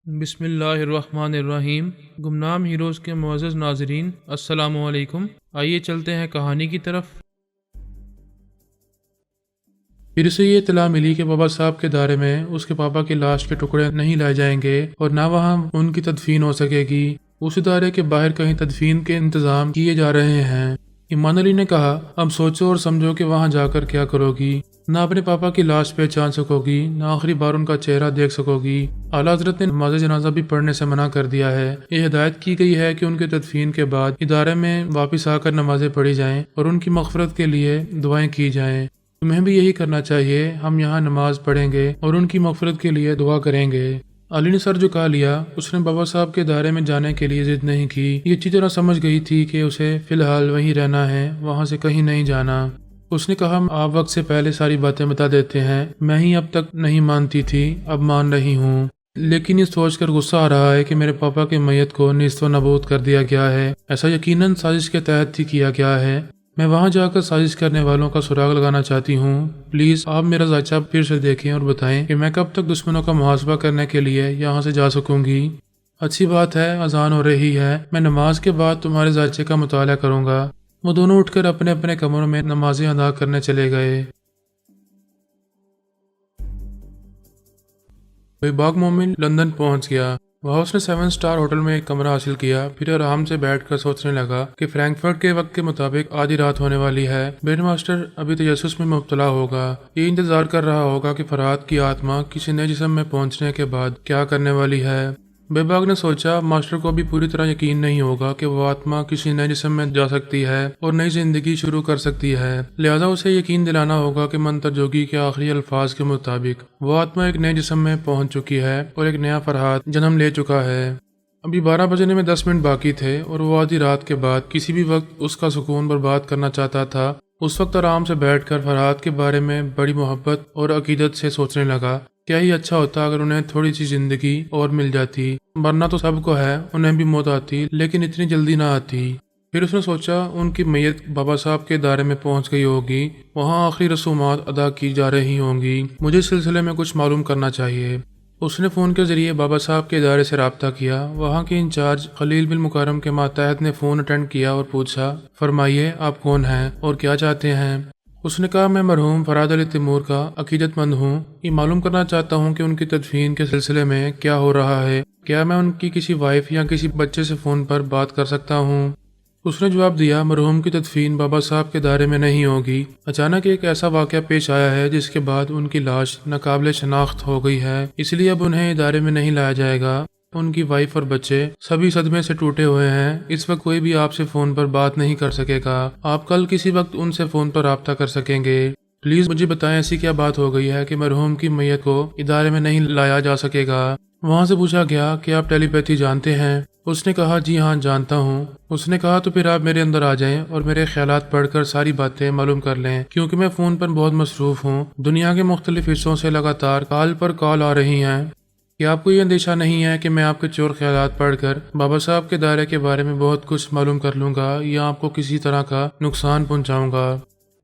بسم اللہ الرحمن الرحیم۔ گمنام ہیروز کے معزز ناظرین، السلام علیکم۔ آئیے چلتے ہیں کہانی کی طرف۔ پھر سے یہ اطلاع ملی کہ بابا صاحب کے دائرے میں اس کے پاپا کی لاش کے ٹکڑے نہیں لائے جائیں گے اور نہ وہاں ان کی تدفین ہو سکے گی۔ اس دائرے کے باہر کہیں تدفین کے انتظام کیے جا رہے ہیں۔ ایمان علی نے کہا، اب سوچو اور سمجھو کہ وہاں جا کر کیا کرو گی۔ نہ اپنے پاپا کی لاش پہچان سکو گی، نہ آخری بار ان کا چہرہ دیکھ سکو گی۔ اعلیٰ حضرت نے نماز جنازہ بھی پڑھنے سے منع کر دیا ہے۔ یہ ہدایت کی گئی ہے کہ ان کے تدفین کے بعد ادارے میں واپس آ کر نمازیں پڑھی جائیں اور ان کی مغفرت کے لیے دعائیں کی جائیں۔ تمہیں بھی یہی کرنا چاہیے۔ ہم یہاں نماز پڑھیں گے اور ان کی مغفرت کے لیے دعا کریں گے۔ علی نے سر جھکا لیا۔ اس نے بابا صاحب کے دائرے میں جانے کے لیے ضد نہیں کی۔ یہ اچھی طرح سمجھ گئی تھی کہ اسے فی الحال وہیں رہنا ہے، وہاں سے کہیں نہیں جانا۔ اس نے کہا، آپ وقت سے پہلے ساری باتیں بتا دیتے ہیں۔ میں ہی اب تک نہیں مانتی تھی، اب مان رہی ہوں، لیکن یہ سوچ کر غصہ آ رہا ہے کہ میرے پاپا کی میت کو نیست و نابود کر دیا گیا ہے۔ ایسا یقیناً سازش کے تحت ہی کیا گیا ہے۔ میں وہاں جا کر سازش کرنے والوں کا سراغ لگانا چاہتی ہوں۔ پلیز آپ میرا ذائچہ پھر سے دیکھیں اور بتائیں کہ میں کب تک دشمنوں کا محاسبہ کرنے کے لیے یہاں سے جا سکوں گی۔ اچھی بات ہے، اذان ہو رہی ہے۔ میں نماز کے بعد تمہارے ذائچے کا مطالعہ کروں گا۔ وہ دونوں اٹھ کر اپنے اپنے کمروں میں نمازیں ادا کرنے چلے گئے۔ باغ مومن لندن پہنچ گیا۔ وہاں اس نے 7 اسٹار ہوٹل میں ایک کمرہ حاصل کیا۔ پھر آرام سے بیٹھ کر سوچنے لگا کہ فرینکفرٹ کے وقت کے مطابق آدھی رات ہونے والی ہے۔ بیڈ ماسٹر ابھی تجسس میں مبتلا ہوگا۔ یہ انتظار کر رہا ہوگا کہ فرات کی آتما کسی نئے جسم میں پہنچنے کے بعد کیا کرنے والی ہے۔ بے باغ نے سوچا، ماسٹر کو بھی پوری طرح یقین نہیں ہوگا کہ وہ آتما کسی نئے جسم میں جا سکتی ہے اور نئی زندگی شروع کر سکتی ہے، لہذا اسے یقین دلانا ہوگا کہ منتر جوگی کے آخری الفاظ کے مطابق وہ آتما ایک نئے جسم میں پہنچ چکی ہے اور ایک نیا فرات جنم لے چکا ہے۔ ابھی 12 بجنے میں 10 منٹ باقی تھے اور وہ آدھی رات کے بعد کسی بھی وقت اس کا سکون برباد کرنا چاہتا تھا۔ اس وقت آرام سے بیٹھ کر فرات کے بارے میں بڑی محبت اور عقیدت سے سوچنے لگا، کیا ہی اچھا ہوتا اگر انہیں تھوڑی سی زندگی اور مل جاتی۔ مرنا تو سب کو ہے، انہیں بھی موت آتی، لیکن اتنی جلدی نہ آتی۔ پھر اس نے سوچا، ان کی میت بابا صاحب کے دائرے میں پہنچ گئی ہوگی، وہاں آخری رسومات ادا کی جا رہی ہوں گی۔ مجھے اس سلسلے میں کچھ معلوم کرنا چاہیے۔ اس نے فون کے ذریعے بابا صاحب کے ادارے سے رابطہ کیا۔ وہاں کے انچارج خلیل بن مکرم کے ماتحت نے فون اٹینڈ کیا اور پوچھا، فرمائیے آپ کون ہیں اور کیا چاہتے ہیں؟ اس نے کہا، میں مرحوم فراد علی تیمور کا عقیدت مند ہوں۔ یہ معلوم کرنا چاہتا ہوں کہ ان کی تدفین کے سلسلے میں کیا ہو رہا ہے۔ کیا میں ان کی کسی وائف یا کسی بچے سے فون پر بات کر سکتا ہوں؟ اس نے جواب دیا، مرحوم کی تدفین بابا صاحب کے دائرے میں نہیں ہوگی۔ اچانک ایک ایسا واقعہ پیش آیا ہے جس کے بعد ان کی لاش ناقابل شناخت ہو گئی ہے، اس لیے اب انہیں ادارے میں نہیں لایا جائے گا۔ ان کی وائف اور بچے سبھی صدمے سے ٹوٹے ہوئے ہیں۔ اس وقت کوئی بھی آپ سے فون پر بات نہیں کر سکے گا۔ آپ کل کسی وقت ان سے فون پر رابطہ کر سکیں گے۔ پلیز مجھے بتائیں ایسی کیا بات ہو گئی ہے کہ مرحوم کی میت کو ادارے میں نہیں لایا جا سکے گا۔ وہاں سے پوچھا گیا کہ آپ ٹیلی پیتھی جانتے ہیں؟ اس نے کہا، جی ہاں جانتا ہوں۔ اس نے کہا، تو پھر آپ میرے اندر آ جائیں اور میرے خیالات پڑھ کر ساری باتیں معلوم کر لیں، کیونکہ میں فون پر بہت مصروف ہوں۔ دنیا کے مختلف حصوں سے لگاتار کال پر کال آ رہی ہیں۔ کیا آپ کو یہ اندیشہ نہیں ہے کہ میں آپ کے چور خیالات پڑھ کر بابا صاحب کے دائرے کے بارے میں بہت کچھ معلوم کر لوں گا یا آپ کو کسی طرح کا نقصان پہنچاؤں گا؟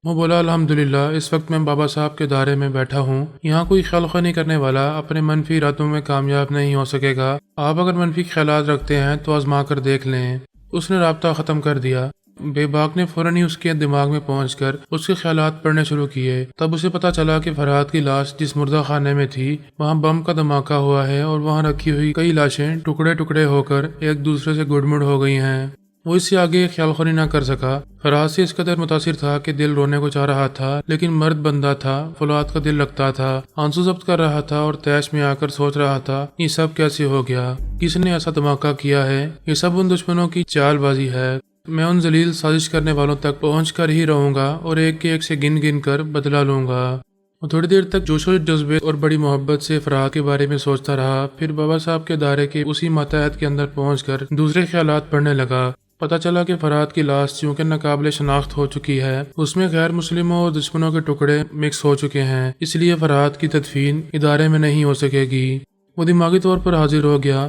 وہ بولا، الحمدللہ اس وقت میں بابا صاحب کے دائرے میں بیٹھا ہوں۔ یہاں کوئی خیال خانی کرنے والا اپنے منفی ارادوں میں کامیاب نہیں ہو سکے گا۔ آپ اگر منفی خیالات رکھتے ہیں تو آزما کر دیکھ لیں۔ اس نے رابطہ ختم کر دیا۔ بے باک نے فوراً ہی اس کے دماغ میں پہنچ کر اس کے خیالات پڑھنے شروع کیے۔ تب اسے پتا چلا کہ فرات کی لاش جس مردہ خانے میں تھی وہاں بم کا دھماکہ ہوا ہے اور وہاں رکھی ہوئی کئی لاشیں ٹکڑے ٹکڑے ہو کر ایک دوسرے سے گڑ مڑ ہو گئی ہیں۔ وہ اس سے آگے خیال خوری نہ کر سکا۔ فرات سے اس قدر متاثر تھا کہ دل رونے کو چاہ رہا تھا، لیکن مرد بندہ تھا، فولاد کا دل لگتا تھا، آنسو ضبط کر رہا تھا اور تیش میں آ کر سوچ رہا تھا، یہ سب کیسے ہو گیا؟ کس نے ایسا دھماکہ کیا ہے؟ یہ سب ان دشمنوں کی چال بازی ہے۔ میں ان ذلیل سازش کرنے والوں تک پہنچ کر ہی رہوں گا اور ایک کے ایک سے گن گن کر بدلہ لوں گا۔ وہ تھوڑی دیر تک جوش و جذبے اور بڑی محبت سے فرات کے بارے میں سوچتا رہا، پھر بابا صاحب کے دائرے کے اسی ماتحت کے اندر پہنچ کر دوسرے خیالات پڑھنے لگا۔ پتہ چلا کہ فرات کی لاش چونکہ ناقابل شناخت ہو چکی ہے، اس میں غیر مسلموں اور دشمنوں کے ٹکڑے مکس ہو چکے ہیں، اس لیے فرات کی تدفین ادارے میں نہیں ہو سکے گی۔ وہ دماغی طور پر حاضر ہو گیا،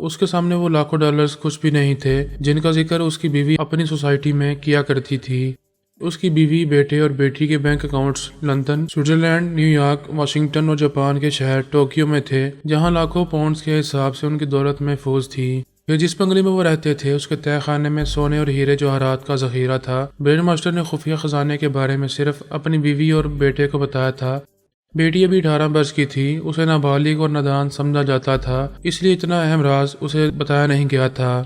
اس کے سامنے وہ لاکھوں ڈالرز کچھ بھی نہیں تھے جن کا ذکر اس کی بیوی اپنی سوسائٹی میں کیا کرتی تھی۔ اس کی بیوی، بیٹے اور بیٹی کے bank accounts London, Switzerland, new York, Washington اور جاپان کے شہر ٹوکیو میں تھے، جہاں لاکھوں پاؤنڈز کے حساب سے ان کی دولت محفوظ تھی۔ پھر جس بنگلے میں وہ رہتے تھے اس کے تہہ خانے میں سونے اور ہیرے جواہرات کا ذخیرہ تھا۔ برین ماسٹر نے خفیہ خزانے کے بارے میں صرف اپنی بیوی اور بیٹے کو بتایا تھا۔ بیٹی ابھی 18 برس کی تھی، اسے نابالغ اور نادان سمجھا جاتا تھا، اس لیے اتنا اہم راز اسے بتایا نہیں گیا تھا۔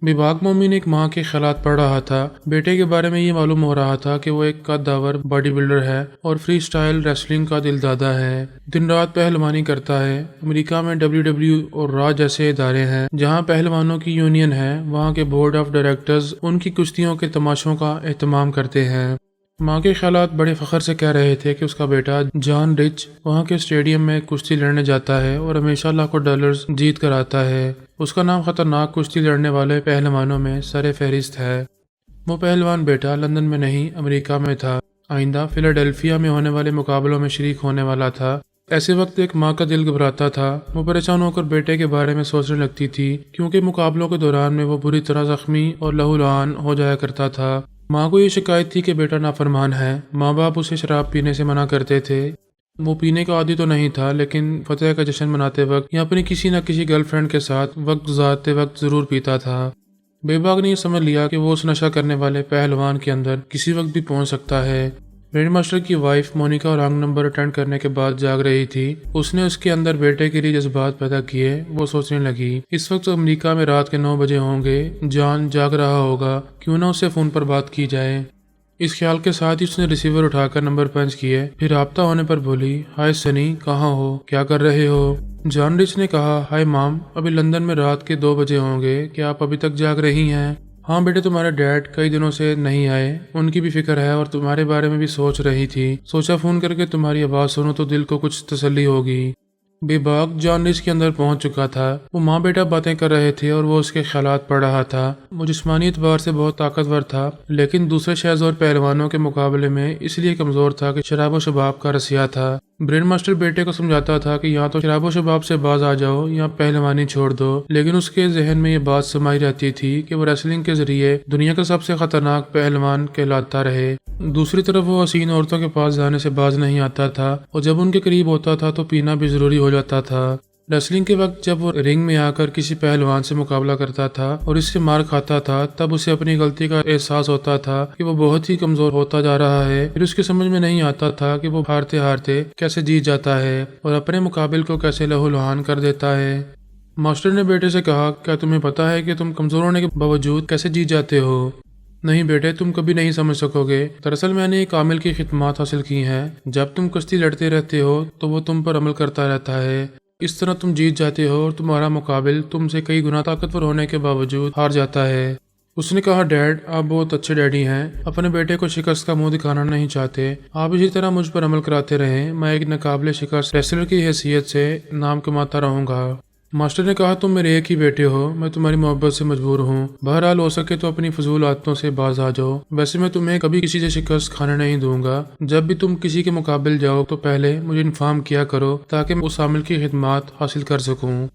بے باک مومن ایک ماں کے خیالات پڑھ رہا تھا۔ بیٹے کے بارے میں یہ معلوم ہو رہا تھا کہ وہ ایک قد داور باڈی بلڈر ہے اور فری سٹائل ریسلنگ کا دل دادا ہے۔ دن رات پہلوانی کرتا ہے۔ امریکہ میں WW اور را جیسے ادارے ہیں جہاں پہلوانوں کی یونین ہے، وہاں کے بورڈ آف ڈائریکٹرز ان کی کشتیوں کے تماشوں کا اہتمام کرتے ہیں۔ ماں کے خیالات بڑے فخر سے کہہ رہے تھے کہ اس کا بیٹا جان رچ وہاں کے اسٹیڈیم میں کشتی لڑنے جاتا ہے اور ہمیشہ لاکھوں ڈالرز جیت کر آتا ہے۔ اس کا نام خطرناک کشتی لڑنے والے پہلوانوں میں سر فہرست ہے۔ وہ پہلوان بیٹا لندن میں نہیں، امریکہ میں تھا۔ آئندہ فلاڈیلفیا میں ہونے والے مقابلوں میں شریک ہونے والا تھا۔ ایسے وقت ایک ماں کا دل گھبراتا تھا۔ وہ پریشان ہو کر بیٹے کے بارے میں سوچنے لگتی تھی کیونکہ مقابلوں کے دوران میں وہ بری طرح زخمی اور لہولہان ہو جایا کرتا تھا۔ ماں کو یہ شکایت تھی کہ بیٹا نافرمان ہے۔ ماں باپ اسے شراب پینے سے منع کرتے تھے۔ وہ پینے کا عادی تو نہیں تھا لیکن فتح کا جشن مناتے وقت یا اپنی کسی نہ کسی گرل فرینڈ کے ساتھ وقت گزارتے وقت ضرور پیتا تھا۔ بے باک نے یہ سمجھ لیا کہ وہ اس نشہ کرنے والے پہلوان کے اندر کسی وقت بھی پہنچ سکتا ہے۔ برین ماسٹر کی wife Monica wrong number attend کرنے کے بعد جاگ رہی تھی۔ اس نے اس کے اندر بیٹے کے لیے جذبات پیدا کیے۔ وہ سوچنے لگی اس وقت امریکہ میں رات کے 9 بجے ہوں گے، جان جاگ رہا ہوگا، کیوں نہ اس سے فون پر بات کی جائے۔ اس خیال کے ساتھ ہی اس نے ریسیور اٹھا کر نمبر پنچ کیے، پھر رابطہ ہونے پر بولی، ہائے سنی، کہاں ہو، کیا کر رہے ہو؟ جان رچ نے کہا، ہائے مام، ابھی لندن میں رات کے 2 بجے ہوں گے، کیا آپ ابھی تک جاگ رہی ہیں؟ ہاں بیٹے، تمہارے ڈیڈ کئی دنوں سے نہیں آئے، ان کی بھی فکر ہے اور تمہارے بارے میں بھی سوچ رہی تھی، سوچا فون کر کے تمہاری آواز سنو تو دل کو کچھ تسلی ہوگی۔ بے باک جان رچ کے اندر پہنچ چکا تھا۔ وہ ماں بیٹا باتیں کر رہے تھے اور وہ اس کے خیالات پڑھ رہا تھا۔ وہ جسمانی اعتبار سے بہت طاقتور تھا لیکن دوسرے شہز اور پہلوانوں کے مقابلے میں اس لیے کمزور تھا کہ شراب و شباب کا رسیا تھا۔ برین ماسٹر بیٹے کو سمجھاتا تھا کہ یا تو شراب و شباب سے باز آ جاؤ یا پہلوانی چھوڑ دو، لیکن اس کے ذہن میں یہ بات سمائی رہتی تھی کہ وہ ریسلنگ کے ذریعے دنیا کا سب سے خطرناک پہلوان کہلاتا رہے۔ دوسری طرف وہ حسین عورتوں کے پاس جانے سے باز نہیں آتا تھا اور جب ان کے قریب ہوتا تھا تو پینا بھی ضروری ہو جاتا تھا۔ ریسلنگ کے وقت جب وہ رنگ میں آ کر کسی پہلوان سے مقابلہ کرتا تھا اور اس سے مار کھاتا تھا تب اسے اپنی غلطی کا احساس ہوتا تھا کہ وہ بہت ہی کمزور ہوتا جا رہا ہے۔ پھر اس کی سمجھ میں نہیں آتا تھا کہ وہ ہارتے ہارتے کیسے جیت جاتا ہے اور اپنے مقابل کو کیسے لہولہان کر دیتا ہے۔ ماسٹر نے بیٹے سے کہا، کیا تمہیں پتا ہے کہ تم کمزور ہونے کے باوجود کیسے جیت جاتے ہو؟ نہیں بیٹے، تم کبھی نہیں سمجھ سکو گے۔ دراصل میں نے ایک عامل کی خدمات حاصل کی ہیں۔ جب تم کشتی لڑتے رہتے ہو تو وہ تم پر عمل کرتا رہتا ہے، اس طرح تم جیت جاتے ہو اور تمہارا مقابل تم سے کئی گنا طاقتور ہونے کے باوجود ہار جاتا ہے۔ اس نے کہا، ڈیڈ، آپ بہت اچھے ڈیڈی ہیں، اپنے بیٹے کو شکست کا منہ دکھانا نہیں چاہتے، آپ اسی طرح مجھ پر عمل کراتے رہیں، میں ایک ناقابل شکست ریسلر کی حیثیت سے نام کماتا رہوں گا۔ ماسٹر نے کہا، تم میرے ایک ہی بیٹے ہو، میں تمہاری محبت سے مجبور ہوں، بہرحال ہو سکے تو اپنی فضول عادتوں سے باز آ جاؤ، ویسے میں تمہیں کبھی کسی سے شکست کھانے نہیں دوں گا، جب بھی تم کسی کے مقابل جاؤ تو پہلے مجھے انفارم کیا کرو تاکہ میں اس عامل کی خدمات حاصل کر سکوں۔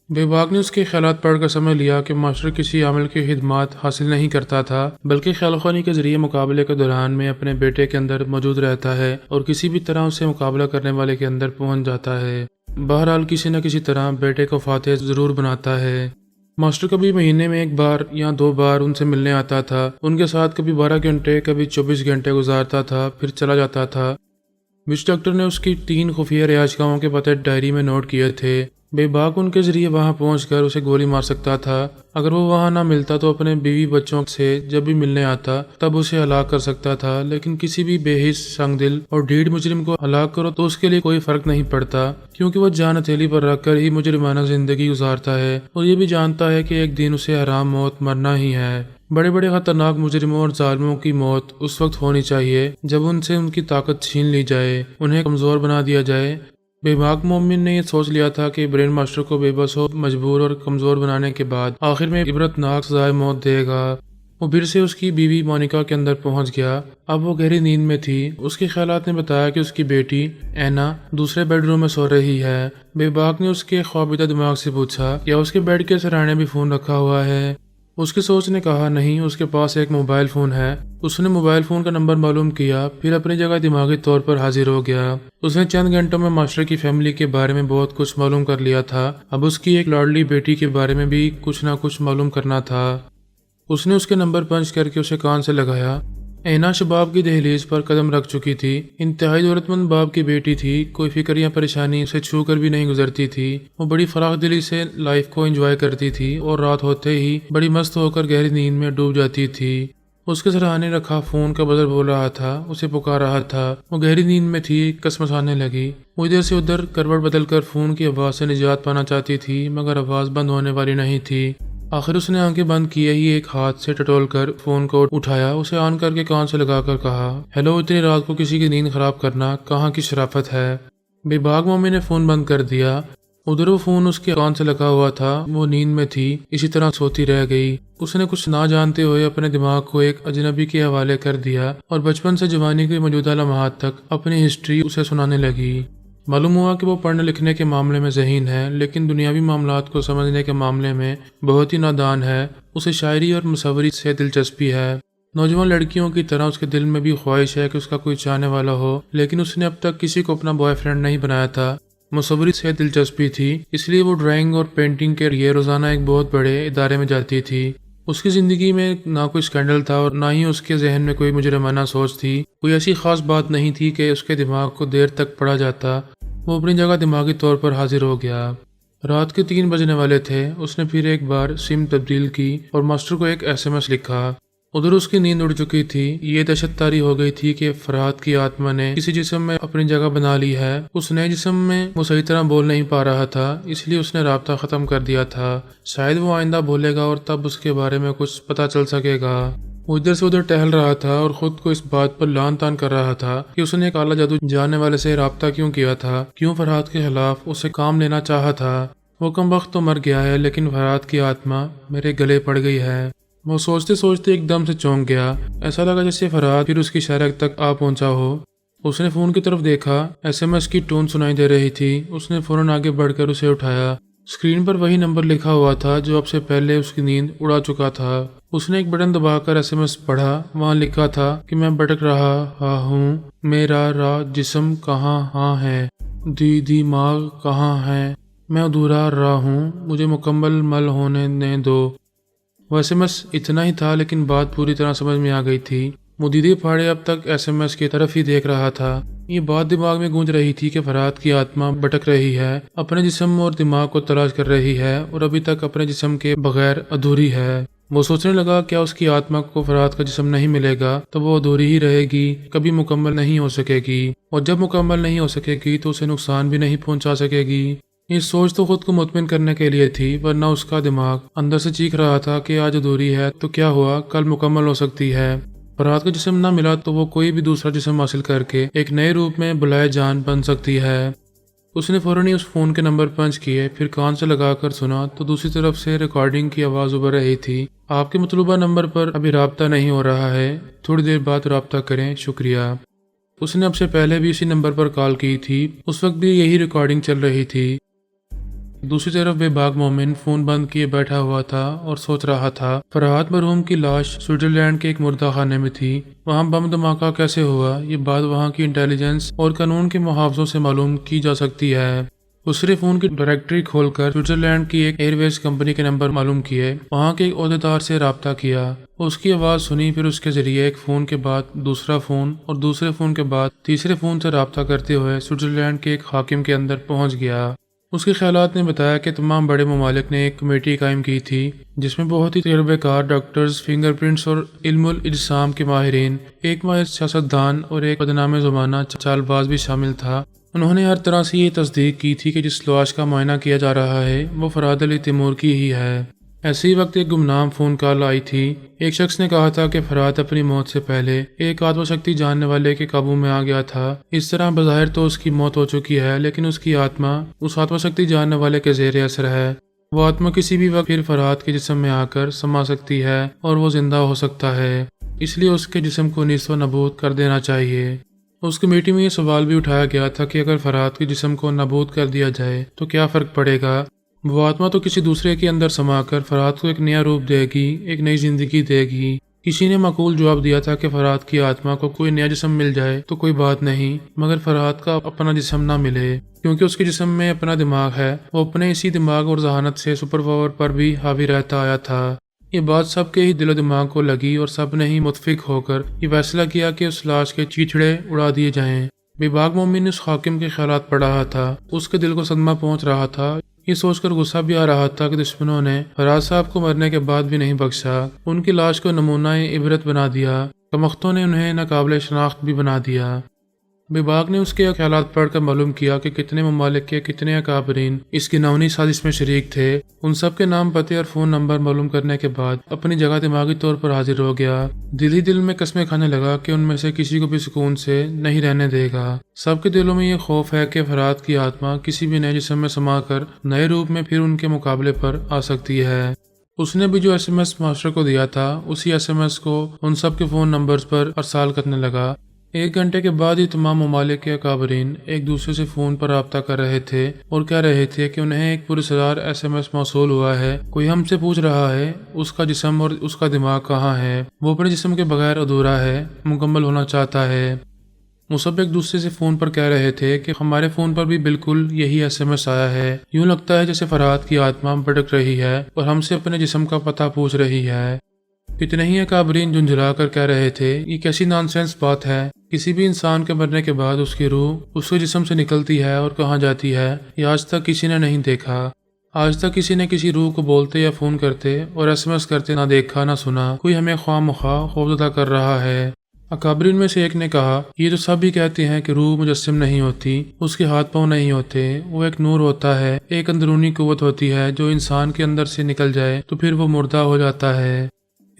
بے باک نے اس کے خیالات پڑھ کر سمجھ لیا کہ ماسٹر کسی عامل کی خدمات حاصل نہیں کرتا تھا بلکہ خیال خوانی کے ذریعے مقابلے کے دوران میں اپنے بیٹے کے اندر موجود رہتا ہے اور کسی بھی طرح اسے مقابلہ کرنے والے کے اندر پہنچ جاتا ہے۔ بہرحال کسی نہ کسی طرح بیٹے کو فاتح ضرور بناتا ہے۔ ماسٹر کبھی مہینے میں 1 بار یا 2 بار ان سے ملنے آتا تھا، ان کے ساتھ کبھی 12 گھنٹے کبھی 24 گھنٹے گزارتا تھا، پھر چلا جاتا تھا۔ وچ ڈاکٹر نے اس کی 3 خفیہ رہائش گاہوں کے پتے ڈائری میں نوٹ کیے تھے۔ بے باک ان کے ذریعے وہاں پہنچ کر اسے گولی مار سکتا تھا۔ اگر وہ وہاں نہ ملتا تو اپنے بیوی بچوں سے جب بھی ملنے آتا تب اسے ہلاک کر سکتا تھا، لیکن کسی بھی بے حس، سنگ دل اور ڈھیڑ مجرم کو ہلاک کرو تو اس کے لیے کوئی فرق نہیں پڑتا، کیونکہ وہ جان ہتھیلی پر رکھ کر ہی مجرمانہ زندگی گزارتا ہے اور یہ بھی جانتا ہے کہ ایک دن اسے حرام موت مرنا ہی ہے۔ بڑے بڑے خطرناک مجرموں اور ظالموں کی موت اس وقت ہونی چاہیے جب ان سے ان کی طاقت چھین لی جائے، انہیں کمزور بنا دیا جائے۔ بے باک مومن نے یہ سوچ لیا تھا کہ برین ماسٹر کو بے بس ہو، مجبور اور کمزور بنانے کے بعد آخر میں عبرتناک سزائے موت دے گا۔ وہ پھر سے اس کی بیوی مونیکا کے اندر پہنچ گیا۔ اب وہ گہری نیند میں تھی۔ اس کے خیالات نے بتایا کہ اس کی بیٹی اینا دوسرے بیڈ روم میں سو رہی ہے۔ بے باک نے اس کے خوابیدہ دماغ سے پوچھا، کیا اس کے بیڈ کے سرانے بھی فون رکھا ہوا ہے؟ اس کی سوچ نے کہا، نہیں، اس کے پاس ایک موبائل فون ہے۔ اس نے موبائل فون کا نمبر معلوم کیا، پھر اپنی جگہ دماغی طور پر حاضر ہو گیا۔ اس نے چند گھنٹوں میں ماسٹر کی فیملی کے بارے میں بہت کچھ معلوم کر لیا تھا۔ اب اس کی ایک لاڈلی بیٹی کے بارے میں بھی کچھ نہ کچھ معلوم کرنا تھا۔ اس نے اس کے نمبر پنچ کر کے اسے کان سے لگایا۔ اینا شباب کی دہلیز پر قدم رکھ چکی تھی۔ انتہائی دولت مند باپ کی بیٹی تھی، کوئی فکر یا پریشانی اسے چھو کر بھی نہیں گزرتی تھی۔ وہ بڑی فراخ دلی سے لائف کو انجوائے کرتی تھی اور رات ہوتے ہی بڑی مست ہو کر گہری نیند میں ڈوب جاتی تھی۔ اس کے سرہانے رکھا فون کا بزر بول رہا تھا، اسے پکار رہا تھا۔ وہ گہری نیند میں تھی، کسمسانے لگی۔ وہ ادھر سے ادھر کروٹ بدل کر فون کی آواز سے نجات پانا چاہتی تھی، مگر آواز بند ہونے والی نہیں تھی۔ آخر اس نے آنکھیں بند کیے ہی ایک ہاتھ سے ٹٹول کر فون کو اٹھایا، اسے آن کر کے کان سے لگا کر کہا، ہیلو، اتنی رات کو کسی کی نیند خراب کرنا کہاں کی شرافت ہے؟ بے باک مومن نے فون بند کر دیا۔ ادھر وہ فون اس کے کان سے لگا ہوا تھا، وہ نیند میں تھی، اسی طرح سوتی رہ گئی۔ اس نے کچھ نہ جانتے ہوئے اپنے دماغ کو ایک اجنبی کے حوالے کر دیا اور بچپن سے جوانی کے موجودہ لمحات تک اپنی ہسٹری اسے سنانے لگی۔ معلوم ہوا کہ وہ پڑھنے لکھنے کے معاملے میں ذہین ہے، لیکن دنیاوی معاملات کو سمجھنے کے معاملے میں بہت ہی نادان ہے۔ اسے شاعری اور مصوری سے دلچسپی ہے۔ نوجوان لڑکیوں کی طرح اس کے دل میں بھی خواہش ہے کہ اس کا کوئی چاہنے والا ہو، لیکن اس نے اب تک کسی کو اپنا بوائے فرینڈ نہیں بنایا تھا۔ مصوری سے دلچسپی تھی، اس لیے وہ ڈرائنگ اور پینٹنگ کے لیے روزانہ ایک بہت بڑے ادارے میں جاتی تھی۔ اس کی زندگی میں نہ کوئی اسکینڈل تھا اور نہ ہی اس کے ذہن میں کوئی مجرمانہ سوچ تھی۔ کوئی ایسی خاص بات نہیں تھی کہ اس کے دماغ کو دیر تک پڑھا جاتا۔ وہ اپنی جگہ دماغی طور پر حاضر ہو گیا۔ رات کے 3 بجنے والے تھے۔ اس نے پھر ایک بار سم تبدیل کی اور ماسٹر کو ایک SMS لکھا۔ ادھر اس کی نیند اڑ چکی تھی۔ یہ دہشت طاری ہو گئی تھی کہ فرحات کی آتما نے کسی جسم میں اپنی جگہ بنا لی ہے۔ اس نئے جسم میں وہ صحیح طرح بول نہیں پا رہا تھا، اس لیے اس نے رابطہ ختم کر دیا تھا۔ شاید وہ آئندہ بولے گا اور تب اس کے بارے میں کچھ پتہ چل سکے گا۔ وہ ادھر سے ادھر ٹہل رہا تھا اور خود کو اس بات پر لان تان کر رہا تھا کہ اس نے کالا جادو جاننے والے سے رابطہ کیوں کیا تھا، کیوں فرحات کے خلاف اسے کام لینا چاہا تھا۔ وہ کم وقت تو مر گیا ہے، لیکن فرحات کی آتما میرے گلے پڑ گئی ہے۔ وہ سوچتے سوچتے ایک دم سے چونک گیا۔ ایسا لگا جیسے فرحات پھر اس کی شہرک تک آ پہنچا ہو۔ اس نے فون کی طرف دیکھا، SMS کی ٹون سنائی دے رہی تھی۔ اس نے فوراً آگے بڑھ کر اسے اٹھایا۔ اسکرین پر وہی نمبر لکھا ہوا تھا جو اب سے پہلے اس کی نیند اڑا چکا تھا۔ اس نے ایک بٹن دبا کر SMS پڑھا۔ وہاں لکھا تھا کہ میں بھٹک رہا ہوں، میرا جسم کہاں ہے، دماغ کہاں ہے، میں ادھورا رہا ہوں، مجھے مکمل مل ہونے دو۔ وہ SMS اتنا ہی تھا، لیکن بات پوری طرح سمجھ میں آ گئی تھی۔ مدیدی پھاڑے اب تک SMS کی طرف ہی دیکھ رہا تھا۔ یہ بات دماغ میں گونج رہی تھی کہ فرحات کی آتما بھٹک رہی ہے، اپنے جسم اور دماغ کو تلاش کر رہی ہے اور ابھی تک اپنے جسم کے بغیر ادھوری ہے۔ وہ سوچنے لگا، کیا اس کی آتما کو فرحات کا جسم نہیں ملے گا تو وہ ادھوری ہی رہے گی، کبھی مکمل نہیں ہو سکے گی، اور جب مکمل نہیں ہو سکے گی تو اسے نقصان بھی نہیں پہنچا سکے گی۔ یہ سوچ تو خود کو مطمئن کرنے کے لیے تھی، ورنہ اس کا دماغ اندر سے چیخ رہا تھا کہ آج ادھوری ہے تو کیا ہوا، کل مکمل ہو سکتی ہے۔ فرحات کا جسم نہ ملا تو وہ کوئی بھی دوسرا جسم حاصل کر کے ایک نئے روپ میں بلائے جان بن سکتی ہے۔ اس نے فوراً ہی اس فون کے نمبر پنچ کیے، پھر کان سے لگا کر سنا تو دوسری طرف سے ریکارڈنگ کی آواز ابھر رہی تھی، آپ کے مطلوبہ نمبر پر ابھی رابطہ نہیں ہو رہا ہے، تھوڑی دیر بعد رابطہ کریں، شکریہ۔ اس نے اب سے پہلے بھی اسی نمبر پر کال کی تھی، اس وقت بھی یہی ریکارڈنگ چل رہی تھی۔ دوسری طرف بے باک مومن فون بند کیے بیٹھا ہوا تھا اور سوچ رہا تھا، فرحات مرحوم کی لاش سوئٹزرلینڈ کے ایک مردہ خانے میں تھی، وہاں بم دھماکہ کیسے ہوا؟ یہ بات وہاں کی انٹیلیجنس اور قانون کے محافظوں سے معلوم کی جا سکتی ہے۔ اس نے فون کی ڈائریکٹری کھول کر سوئٹزرلینڈ کی ایک ایئر ویز کمپنی کے نمبر معلوم کیے، وہاں کے ایک عہدیدار سے رابطہ کیا، اس کی آواز سنی، پھر اس کے ذریعے ایک فون کے بعد دوسرا فون اور دوسرے فون کے بعد تیسرے فون سے رابطہ کرتے ہوئے سوئٹزرلینڈ کے ایک حاکم کے اندر پہنچ گیا۔ اس کے خیالات نے بتایا کہ تمام بڑے ممالک نے ایک کمیٹی قائم کی تھی جس میں بہت ہی تجربہ کار ڈاکٹرز، فنگر پرنٹس اور علم الاجسام کے ماہرین، ایک ماہر سیاستدان اور ایک بدنام زمانہ چال باز بھی شامل تھا۔ انہوں نے ہر طرح سے یہ تصدیق کی تھی کہ جس لاش کا معائنہ کیا جا رہا ہے وہ فرحات علی تیمور کی ہی ہے۔ ایسے ہی وقت ایک گمنام فون کال آئی تھی۔ ایک شخص نے کہا تھا کہ فرحات اپنی موت سے پہلے ایک آتما شکتی جاننے والے کے قابو میں آ گیا تھا۔ اس طرح بظاہر تو اس کی موت ہو چکی ہے، لیکن اس کی آتما اس آتما شکتی جاننے والے کے زیر اثر ہے۔ وہ آتما کسی بھی وقت پھر فرحات کے جسم میں آ کر سما سکتی ہے اور وہ زندہ ہو سکتا ہے، اس لیے اس کے جسم کو نیست و نابود کر دینا چاہیے۔ اس کمیٹی میں یہ سوال بھی اٹھایا گیا تھا کہ اگر فرحات کے جسم کو نابود کر دیا جائے تو کیا فرق پڑے گا؟ وہ آتما تو کسی دوسرے کے اندر سما کر فرحات کو ایک نیا روپ دے گی، ایک نئی زندگی دے گی۔ کسی نے معقول جواب دیا تھا کہ فرحات کی آتما کو کوئی نیا جسم مل جائے تو کوئی بات نہیں، مگر فرحات کا اپنا جسم نہ ملے، کیونکہ اس کے جسم میں اپنا دماغ ہے۔ وہ اپنے اسی دماغ اور ذہانت سے سپر پاور پر بھی حاوی رہتا آیا تھا۔ یہ بات سب کے ہی دل و دماغ کو لگی اور سب نے ہی متفق ہو کر یہ فیصلہ کیا کہ اس لاش کے چیچڑے اڑا دیے جائیں۔ بے باک مومن اس حاکم کے خیالات پڑھ رہا تھا، اس کے دل کو صدمہ پہنچ رہا تھا، یہ سوچ کر غصہ بھی آ رہا تھا کہ دشمنوں نے فرحات صاحب کو مرنے کے بعد بھی نہیں بخشا، ان کی لاش کو نمونہ عبرت بنا دیا، کمختوں نے انہیں ناقابل شناخت بھی بنا دیا۔ بے باک نے اس کے خیالات پڑھ کر معلوم کیا کہ کتنے ممالک کے کتنے اکابرین اس گناؤنی سازش میں شریک تھے۔ ان سب کے نام، پتے اور فون نمبر معلوم کرنے کے بعد اپنی جگہ دماغی طور پر حاضر ہو گیا۔ دل ہی دل میں قسمیں کھانے لگا کہ ان میں سے کسی کو بھی سکون سے نہیں رہنے دے گا۔ سب کے دلوں میں یہ خوف ہے کہ فرحات کی آتما کسی بھی نئے جسم میں سما کر نئے روپ میں پھر ان کے مقابلے پر آ سکتی ہے۔ اس نے بھی جو ایس ایم ایس ماسٹر کو دیا تھا، اسی ایس ایم ایس کو ان سب کے فون نمبرز پر ارسال کرنے لگا۔ 1 گھنٹے کے بعد ہی تمام ممالک کے اکابرین ایک دوسرے سے فون پر رابطہ کر رہے تھے اور کہہ رہے تھے کہ انہیں ایک پراسرار ایس ایم ایس موصول ہوا ہے، کوئی ہم سے پوچھ رہا ہے اس کا جسم اور اس کا دماغ کہاں ہے، وہ اپنے جسم کے بغیر ادھورا ہے، مکمل ہونا چاہتا ہے۔ وہ سب ایک دوسرے سے فون پر کہہ رہے تھے کہ ہمارے فون پر بھی بالکل یہی ایس ایم ایس آیا ہے، یوں لگتا ہے جیسے فرحات کی آتما بھٹک رہی ہے اور ہم سے اپنے جسم کا پتہ پوچھ رہی ہے۔ کتنے ہی اکابرین جھنجھلا کر کہہ رہے تھے، یہ کیسی نانسینس بات ہے، کسی بھی انسان کے مرنے کے بعد اس کی روح اس کے جسم سے نکلتی ہے اور کہاں جاتی ہے، یہ آج تک کسی نے نہیں دیکھا۔ آج تک کسی نے کسی روح کو بولتے یا فون کرتے اور ایس ایم ایس کرتے نہ دیکھا نہ سنا، کوئی ہمیں خواہ مخواہ خوفزدہ کر رہا ہے۔ اکابرین میں سے ایک نے کہا، یہ تو سب ہی کہتے ہیں کہ روح مجسم نہیں ہوتی، اس کے ہاتھ پاؤں نہیں ہوتے، وہ ایک نور ہوتا ہے، ایک اندرونی قوت ہوتی ہے جو انسان کے اندر سے نکل جائے تو پھر وہ مردہ ہو جاتا ہے۔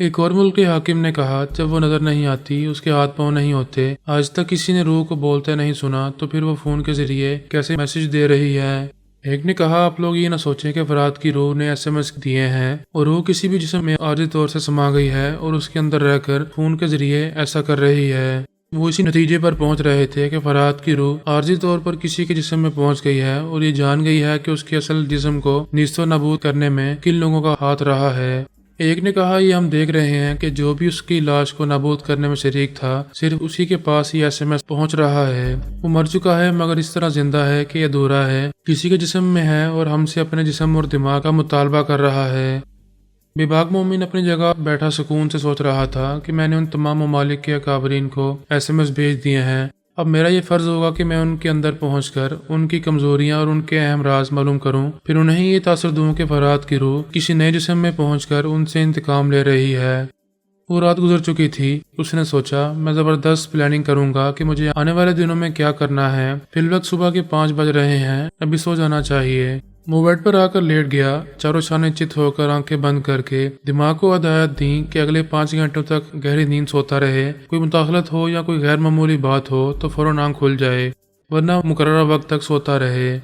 ایک اور ملک کے حاکم نے کہا، جب وہ نظر نہیں آتی، اس کے ہاتھ پاؤں نہیں ہوتے، آج تک کسی نے روح کو بولتے نہیں سنا، تو پھر وہ فون کے ذریعے کیسے میسج دے رہی ہے؟ ایک نے کہا، آپ لوگ یہ نہ سوچیں کہ فرحات کی روح نے ایس ایم ایس دیے ہیں اور روح کسی بھی جسم میں عارضی طور سے سما گئی ہے اور اس کے اندر رہ کر فون کے ذریعے ایسا کر رہی ہے۔ وہ اسی نتیجے پر پہنچ رہے تھے کہ فرحات کی روح عارضی طور پر کسی کے جسم میں پہنچ گئی ہے اور یہ جان گئی ہے کہ اس کے اصل جسم کو نیست و نابود کرنے میں کن لوگوں کا ہاتھ رہا ہے۔ ایک نے کہا، یہ ہم دیکھ رہے ہیں کہ جو بھی اس کی لاش کو نابود کرنے میں شریک تھا، صرف اسی کے پاس ہی ایس ایم ایس پہنچ رہا ہے۔ وہ مر چکا ہے مگر اس طرح زندہ ہے کہ یہ ادھورا ہے، کسی کے جسم میں ہے اور ہم سے اپنے جسم اور دماغ کا مطالبہ کر رہا ہے۔ بے باک مومن اپنی جگہ بیٹھا سکون سے سوچ رہا تھا کہ میں نے ان تمام ممالک کے اکابرین کو ایس ایم ایس بھیج دیے ہیں، اب میرا یہ فرض ہوگا کہ میں ان کے اندر پہنچ کر ان کی کمزوریاں اور ان کے اہم راز معلوم کروں، پھر انہیں یہ تاثر دوں کہ فرحات کی روح کسی نئے جسم میں پہنچ کر ان سے انتقام لے رہی ہے۔ وہ رات گزر چکی تھی، اس نے سوچا، میں زبردست پلاننگ کروں گا کہ مجھے آنے والے دنوں میں کیا کرنا ہے۔ فی الوقت صبح کے 5 بج رہے ہیں، ابھی سو جانا چاہیے۔ وہ بیڈ پر آ کر لیٹ گیا، چاروں شانے چت ہو کر آنکھیں بند کر کے دماغ کو ہدایت دی کہ اگلے 5 گھنٹوں تک گہری نیند سوتا رہے، کوئی مداخلت ہو یا کوئی غیر معمولی بات ہو تو فوراً آنکھ کھل جائے، ورنہ مقررہ وقت تک سوتا رہے۔